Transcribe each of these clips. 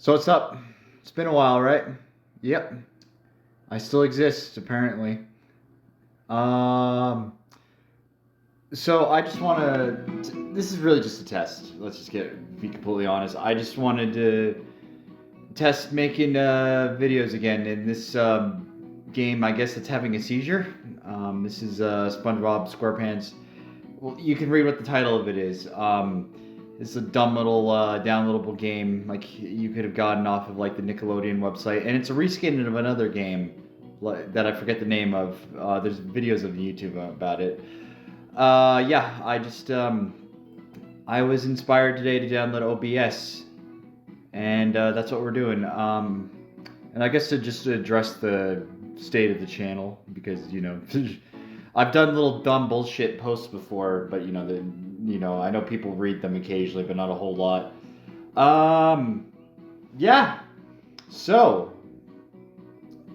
So what's up? It's been a while, right? Yep. I still exist, apparently. Um, so I just want to. This is really just a test. Let's just be completely honest. I just wanted to test making videos again in this game. I guess it's having a seizure. This is SpongeBob SquarePants. Well, you can read what the title of it is. It's a dumb little downloadable game like you could have gotten off of like the Nickelodeon website, and it's a reskin of another game that I forget the name of. There's videos of YouTube about it. Yeah, I was inspired today to download OBS, and that's what we're doing. And I guess to just address the state of the channel because I've done little dumb bullshit posts before, but I know people read them occasionally, but not a whole lot. Yeah. So,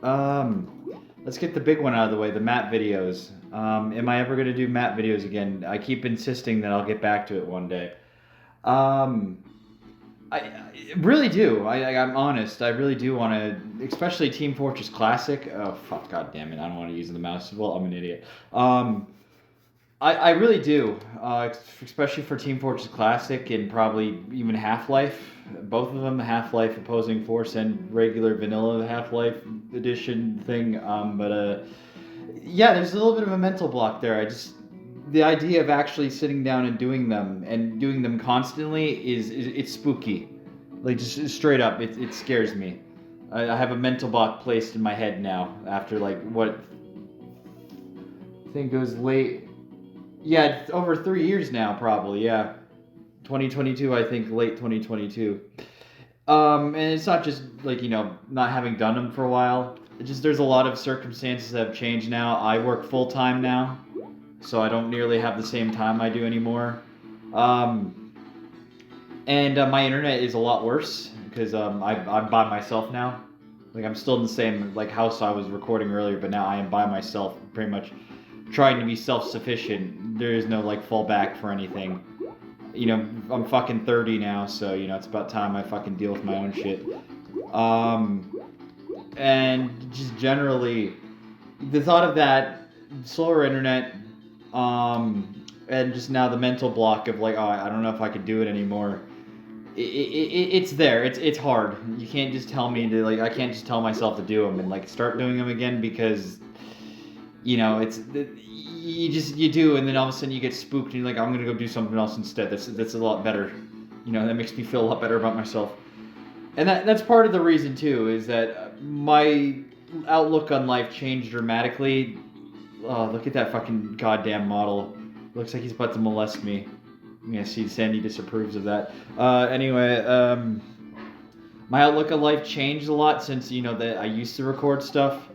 let's get the big one out of the way, the Matt videos. Am I ever gonna do Matt videos again? I keep insisting that I'll get back to it one day. Um, I really do. I'm honest. I really do want to, especially Team Fortress Classic. Oh fuck, god damn it! I don't want to use the mouse. Well, I'm an idiot. I really do, especially for Team Fortress Classic and probably even Half-Life. Both of them, Half-Life Opposing Force and regular vanilla Half-Life edition thing. Yeah, there's a little bit of a mental block there. The idea of actually sitting down and doing them constantly it's spooky. Like just straight up, it scares me. I have a mental block placed in my head now after like what I think it was late. Yeah, it's over 3 years now, probably. Yeah, 2022. I think late 2022. And it's not just like not having done them for a while. It's just there's a lot of circumstances that have changed now. I work full time now, so I don't nearly have the same time I do anymore. And my internet is a lot worse because I'm by myself now. Like I'm still in the same like house I was recording earlier, but now I am by myself, pretty much trying to be self-sufficient. There is no like fallback for anything. I'm fucking 30 now, so it's about time I fucking deal with my own shit. And just generally, the thought of that slower internet, and just now the mental block of like, oh, I don't know if I could do it anymore. It's there. It's hard. You can't just tell me to like. I can't just tell myself to do them and like start doing them again because it's you do, and then all of a sudden you get spooked and you're like, I'm gonna go do something else instead. That's a lot better. That makes me feel a lot better about myself. And that's part of the reason too, is that my outlook on life changed dramatically. Oh, look at that fucking goddamn model. Looks like he's about to molest me. Yeah, see, Sandy disapproves of that. Anyway, my outlook on life changed a lot since that I used to record stuff.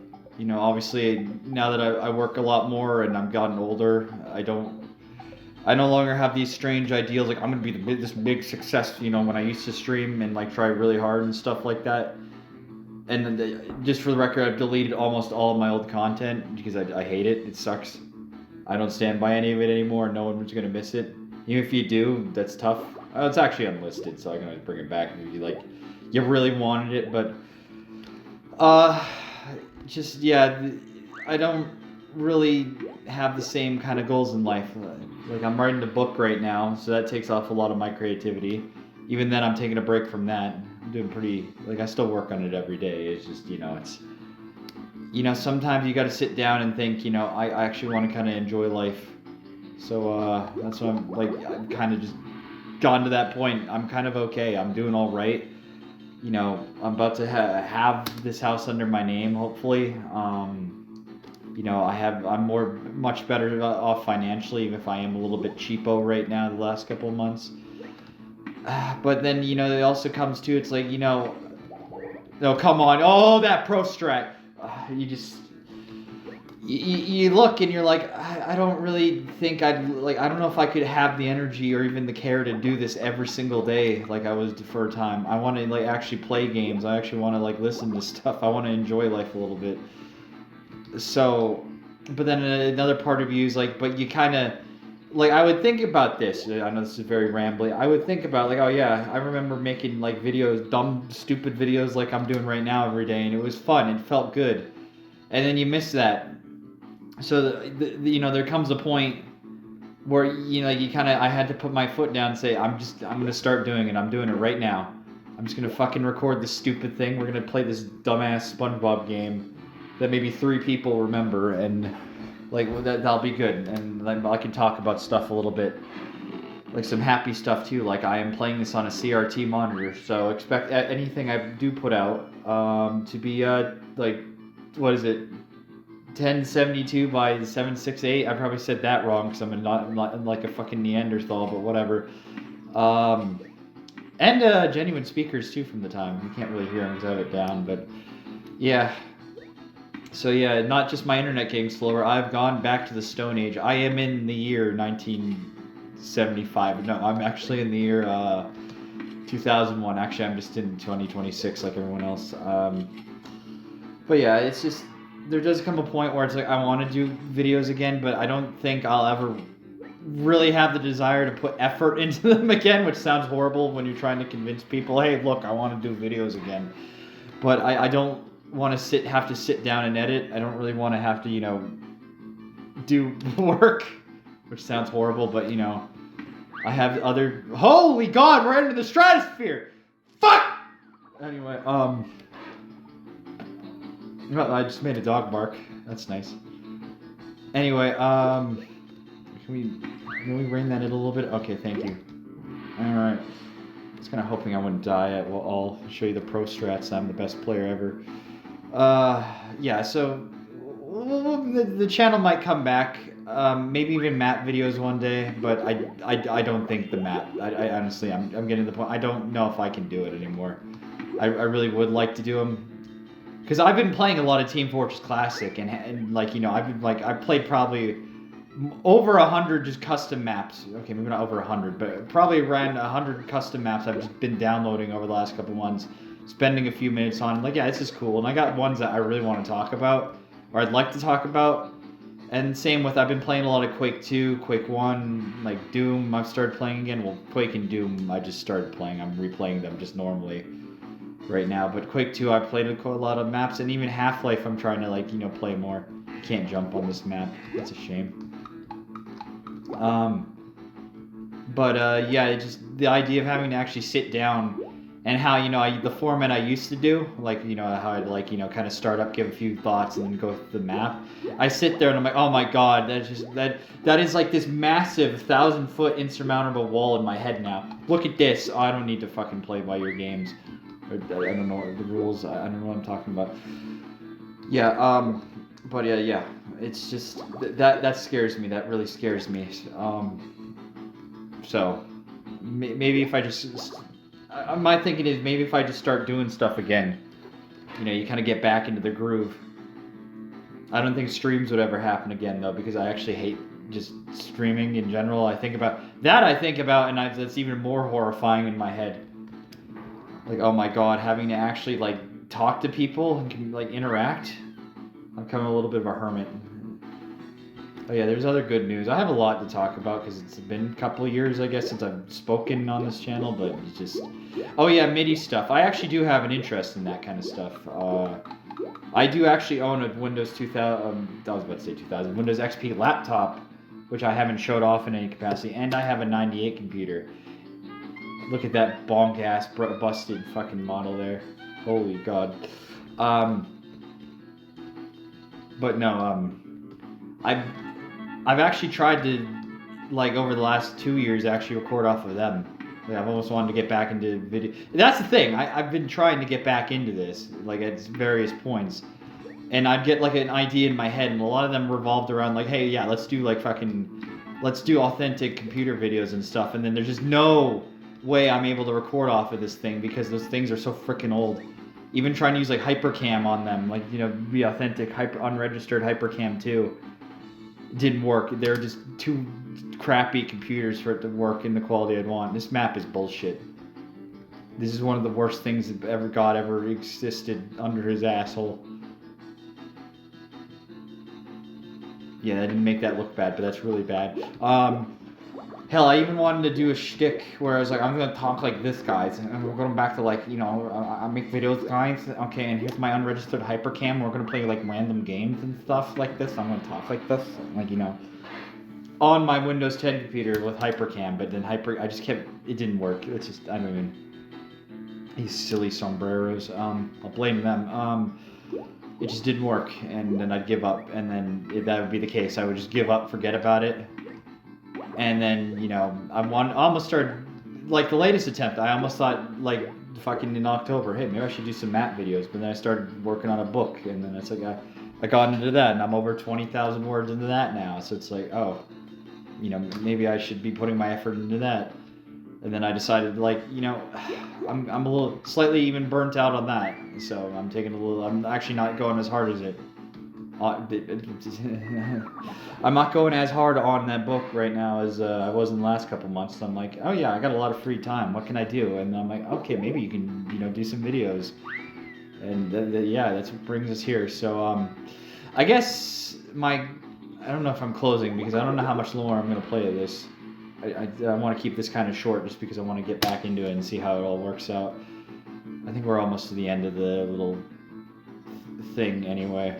Obviously now that I work a lot more and I've gotten older, I no longer have these strange ideals like I'm gonna be this big success. When I used to stream and like try really hard and stuff like that. And just for the record, I've deleted almost all of my old content because I hate it. It sucks. I don't stand by any of it anymore. No one's gonna miss it. Even if you do, that's tough. It's actually unlisted, so I can always bring it back if you really wanted it. But just yeah, I don't really have the same kind of goals in life. Like I'm writing a book right now, so that takes off a lot of my creativity. Even then, I'm taking a break from that. I'm doing pretty like I still work on it every day. It's just sometimes you got to sit down and think. I actually want to kind of enjoy life. So that's what I'm like. I've kind of just gone to that point. I'm kind of okay. I'm doing all right. I'm about to have this house under my name, hopefully. I'm much better off financially, even if I am a little bit cheapo right now the last couple of months. But then, it also comes to, it's like, no, come on. Oh, that pro strat. You look and you're like, I don't really think I don't know if I could have the energy or even the care to do this every single day like I was for a time. I want to like actually play games. I actually want to like listen to stuff. I want to enjoy life a little bit. So, but then another part of you is like, but you kind of like I would think about this. I know this is very rambly. I would think about like, oh yeah, I remember making like videos, dumb, stupid videos like I'm doing right now every day, and it was fun. It felt good, and then you miss that. So you know, there comes a point where you know you kind of I had to put my foot down and say I'm gonna start doing it. I'm doing it right now. I'm just gonna fucking record this stupid thing. We're gonna play this dumbass SpongeBob game that maybe 3 people remember, and like that'll be good. And then I can talk about stuff a little bit, like some happy stuff too. Like I am playing this on a CRT monitor, so expect anything I do put out to be like what is it? 1072 by 768. I probably said that wrong because I'm not like a fucking Neanderthal, but whatever. And genuine speakers too from the time. You can't really hear them because I have it down, but yeah. So yeah, not just my internet getting slower. I've gone back to the Stone Age. I am in the year 1975. No, I'm actually in the year 2001. Actually, I'm just in 2026 like everyone else. But yeah, it's just there does come a point where it's like I want to do videos again, but I don't think I'll ever really have the desire to put effort into them again, which sounds horrible when you're trying to convince people, hey, look, I want to do videos again. But I don't want to have to sit down and edit. I don't really want to have to, you know, do work, which sounds horrible, but you know, I have other. Holy God, we're into the stratosphere. Fuck. Anyway, I just made a dog bark. That's nice. Anyway, can we rein that in a little bit? Okay, thank you. All right. I was kind of hoping I wouldn't die. I'll show you the pro strats. I'm the best player ever. Yeah. So the channel might come back. Maybe even map videos one day. But I don't think the map. I honestly, I'm getting to the point. I don't know if I can do it anymore. I really would like to do them. Because I've been playing a lot of Team Fortress Classic, and like, you know, I played probably over 100 just custom maps. Okay, maybe not over 100, but probably around 100 custom maps I've just been downloading over the last couple months, spending a few minutes on. Like, yeah, this is cool. And I got ones that I really want to talk about, or I'd like to talk about. And same with, I've been playing a lot of Quake 2, Quake 1, like Doom, I've started playing again. Well, Quake and Doom, I just started playing. I'm replaying them just normally right now, but Quake 2 I played a lot of maps, and even Half-Life I'm trying to, like, you know, play more. You can't jump on this map. That's a shame. Yeah, it's just the idea of having to actually sit down, and how, you know, the format I used to do, like, you know, how I'd, like, you know, kind of start up, give a few thoughts, and then go through the map. I sit there and I'm like, oh my God, that is like this massive 1,000-foot insurmountable wall in my head now. Look at this. Oh, I don't need to fucking play by your games. I don't know the rules. I don't know what I'm talking about. Yeah. But yeah. It's just that scares me. That really scares me. So maybe if I just, my thinking is maybe if I just start doing stuff again, you know, you kind of get back into the groove. I don't think streams would ever happen again though, because I actually hate just streaming in general. I think about, and that's even more horrifying in my head. Like, oh my God, having to actually, like, talk to people and, like, interact. I'm becoming a little bit of a hermit. Oh yeah, there's other good news. I have a lot to talk about because it's been a couple of years, I guess, since I've spoken on this channel, but it's just... Oh yeah, MIDI stuff. I actually do have an interest in that kind of stuff. I do actually own a Windows 2000, I was about to say 2000, Windows XP laptop, which I haven't showed off in any capacity, and I have a 98 computer. Look at that bonk-ass, busted fucking model there. Holy God. But no, I've actually tried to, like, over the last 2 years, actually record off of them. Like, I've almost wanted to get back into video. That's the thing. I've been trying to get back into this, like, at various points. And I'd get, like, an idea in my head, and a lot of them revolved around, like, hey, yeah, let's do authentic computer videos and stuff. And then there's just no way I'm able to record off of this thing because those things are so freaking old. Even trying to use, like, hypercam on them, like, you know, be authentic, unregistered hypercam too, didn't work. They're just too crappy computers for it to work in the quality I'd want. This map is bullshit. This is one of the worst things that God ever existed under his asshole. Yeah, I didn't make that look bad, but that's really bad. Hell, I even wanted to do a shtick where I was like, I'm gonna talk like this, guys, and we're going back to like, you know, I make videos, guys. Okay, and here's my unregistered hypercam. We're gonna play like random games and stuff like this. I'm gonna talk like this, like, you know, on my Windows 10 computer with hypercam. But then I just kept, it didn't work. It's just, I don't even. These silly sombreros. I'll blame them. It just didn't work, and then I'd give up, and then that would be the case. I would just give up, forget about it. And then, you know, I almost started, like the latest attempt, I almost thought, like, fucking in October, hey, maybe I should do some map videos. But then I started working on a book, and then it's like, I got into that, and I'm over 20,000 words into that now. So it's like, oh, you know, maybe I should be putting my effort into that. And then I decided, like, you know, I'm a little, slightly even burnt out on that. So I'm taking a little, I'm actually not going as hard as it. I'm not going as hard on that book right now as I was in the last couple months. So I'm like, oh yeah, I got a lot of free time. What can I do? And I'm like, okay, maybe you can, you know, do some videos. And yeah, that's what brings us here. So I guess I don't know if I'm closing because I don't know how much longer I'm going to play this. I want to keep this kind of short just because I want to get back into it and see how it all works out. I think we're almost to the end of the little thing anyway.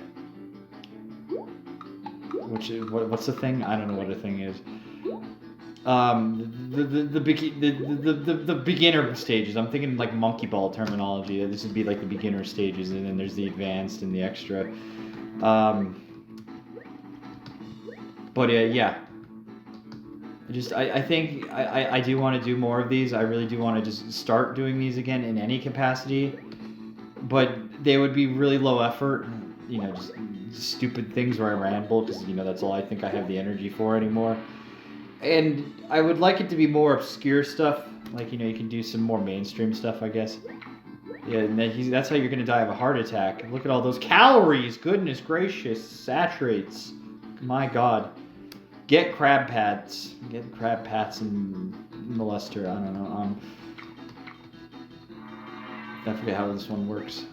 Which is, what's the thing? I don't know what a thing is. The beginner stages. I'm thinking like monkey ball terminology. This would be like the beginner stages, and then there's the advanced and the extra. But yeah. I think I do want to do more of these. I really do want to just start doing these again in any capacity. But they would be really low effort. You know, just stupid things where I ramble because, you know, that's all I think I have the energy for anymore. And I would like it to be more obscure stuff. Like, you know, you can do some more mainstream stuff, I guess. Yeah, and that's how you're going to die of a heart attack. Look at all those calories. Goodness gracious. Saturates. My God. Get crab pats. Get crab pats and molester. I don't know. I forget how this one works.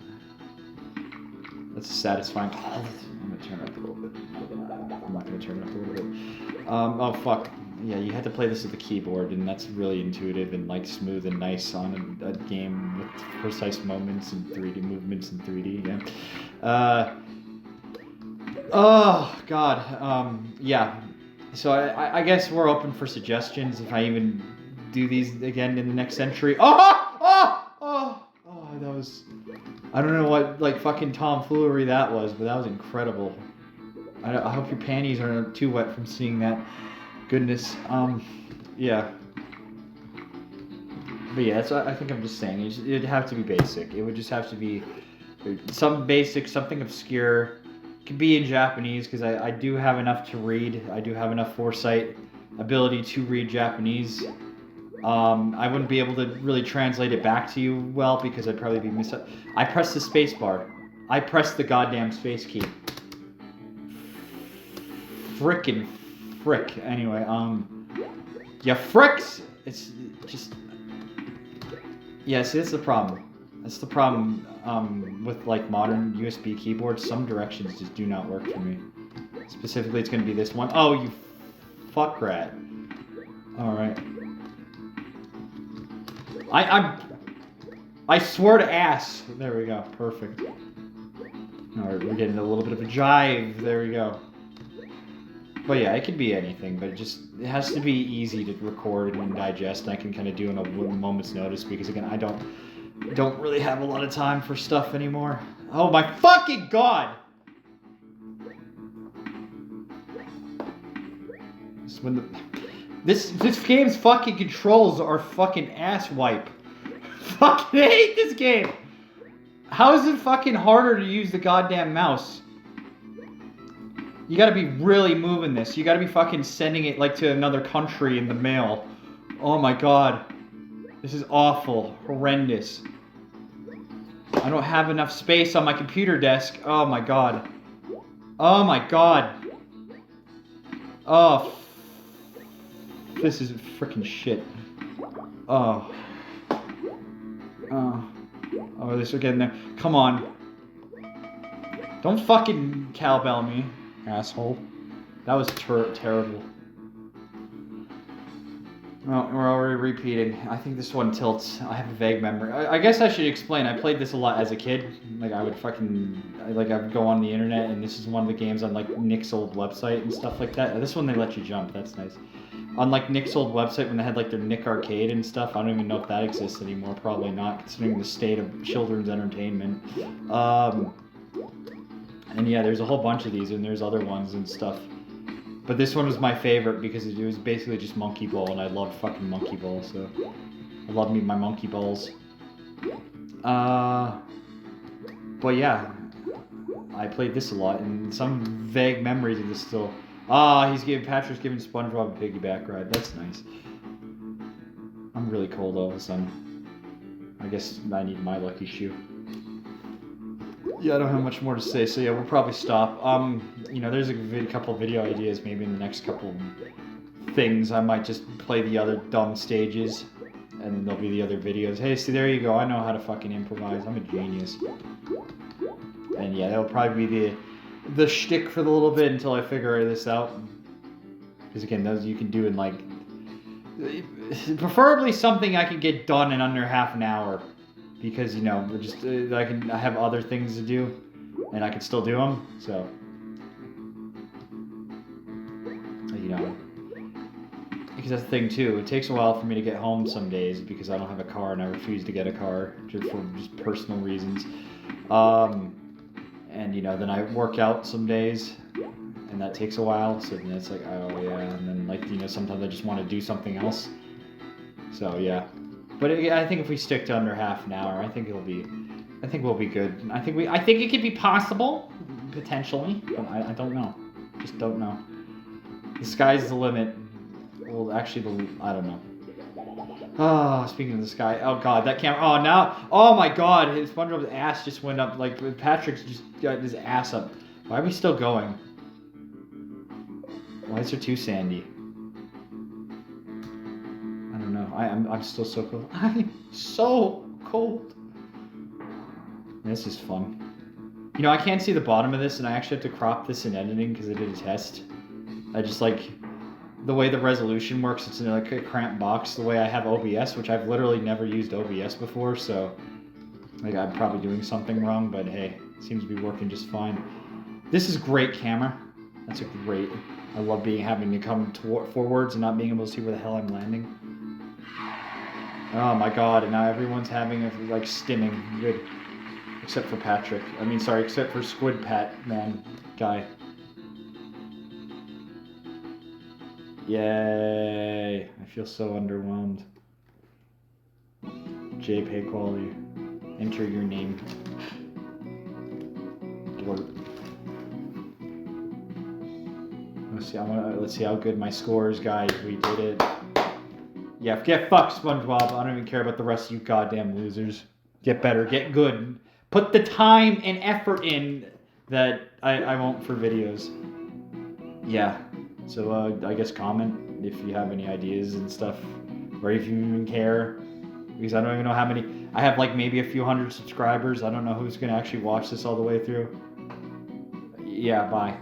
That's satisfying. I'm gonna turn it up a little bit. I'm not gonna turn it up a little bit. Oh fuck. Yeah, you had to play this with the keyboard, and that's really intuitive and like smooth and nice on a game with precise moments and 3D movements in 3D. Yeah. Oh God. Yeah. So I guess we're open for suggestions if I even do these again in the next century. That was, I don't know what like fucking tomfoolery that was, but that was incredible. I hope your panties aren't too wet from seeing that. Goodness. Yeah. But yeah, that's what I think I'm just saying. It'd have to be basic. It would just have to be some basic, something obscure. It could be in Japanese because I do have enough to read. I do have enough foresight, ability to read Japanese. I wouldn't be able to really translate it back to you well because I'd probably be I pressed the space bar. I pressed the goddamn space key. Frickin' frick. Anyway, yeah, fricks! It's just... Yeah, see, that's the problem. That's the problem, with, like, modern USB keyboards. Some directions just do not work for me. Specifically, it's gonna be this one. Oh, you fuck rat. Alright. I swear to ass. There we go. Perfect. Alright, we're getting a little bit of a jive. There we go. But yeah, it could be anything, but it has to be easy to record and digest, and I can kind of do in a moment's notice, because again, I don't really have a lot of time for stuff anymore. Oh my fucking God! This game's fucking controls are fucking ass wipe. Fucking hate this game! How is it fucking harder to use the goddamn mouse? You gotta be really moving this. You gotta be fucking sending it like to another country in the mail. Oh my God. This is awful. Horrendous. I don't have enough space on my computer desk. Oh my God. Oh my God. Oh. This is freaking shit. Oh. Oh. Oh, this again there. Come on. Don't fucking cowbell me. Asshole. That was terrible. Well, we're already repeating. I think this one tilts. I have a vague memory. I guess I should explain. I played this a lot as a kid. Like I would go on the internet, and this is one of the games on like Nick's old website and stuff like that. This one they let you jump. That's nice. On like Nick's old website when they had like their Nick Arcade and stuff. I don't even know if that exists anymore. Probably not, considering the state of children's entertainment. And yeah, there's a whole bunch of these, and there's other ones and stuff. But this one was my favorite because it was basically just Monkey Ball, and I loved fucking Monkey Ball, so I love me my Monkey Balls. But yeah, I played this a lot, and some vague memories of this still. Patrick's giving SpongeBob a piggyback ride. That's nice. I'm really cold all of a sudden. I guess I need my lucky shoe. Yeah, I don't have much more to say, so yeah, we'll probably stop. You know, there's a couple video ideas maybe in the next couple things. I might just play the other dumb stages, and then there'll be the other videos. Hey, see, there you go. I know how to fucking improvise. I'm a genius. And yeah, that'll probably be the shtick for the little bit until I figure this out. Because again, those you can do in like, preferably something I can get done in under half an hour. Because, you know, I have other things to do, and I can still do them, so, you know, because that's the thing, too, it takes a while for me to get home some days, because I don't have a car, and I refuse to get a car, just for personal reasons, and, you know, then I work out some days, and that takes a while, so then it's like, oh, yeah, and then, like, you know, sometimes I just want to do something else, so, yeah. But I think if we stick to under half an hour, I think we'll be good. I think it could be possible, potentially, but I don't know. Just don't know. The sky's the limit. Well, actually, I don't know. Oh, speaking of the sky, oh god, that camera. Oh, now, oh my god, his SpongeBob's ass just went up. Like Patrick's just got his ass up. Why are we still going? Why is there too sandy? I'm still so cold. I'm so cold. This is fun. You know, I can't see the bottom of this, and I actually have to crop this in editing because I did a test. I just like the way the resolution works. It's in like a cramped box. The way I have OBS, which I've literally never used OBS before, so like I'm probably doing something wrong. But hey, it seems to be working just fine. This is great camera. That's a great. I love having to come forwards and not being able to see where the hell I'm landing. Oh my god, and now everyone's having like stimming. Good. Except for Patrick. I mean, sorry, except for Squid Pat Man guy. Yay. I feel so underwhelmed. JPEG quality. Enter your name. Blurb. Let's see how good my score is, guys. We did it. Yeah, get fucked, SpongeBob. I don't even care about the rest of you goddamn losers. Get better, get good. Put the time and effort in that I won't for videos. Yeah. So, I guess comment if you have any ideas and stuff. Or if you even care. Because I don't even know how many... I have like maybe a few hundred subscribers. I don't know who's going to actually watch this all the way through. Yeah, bye.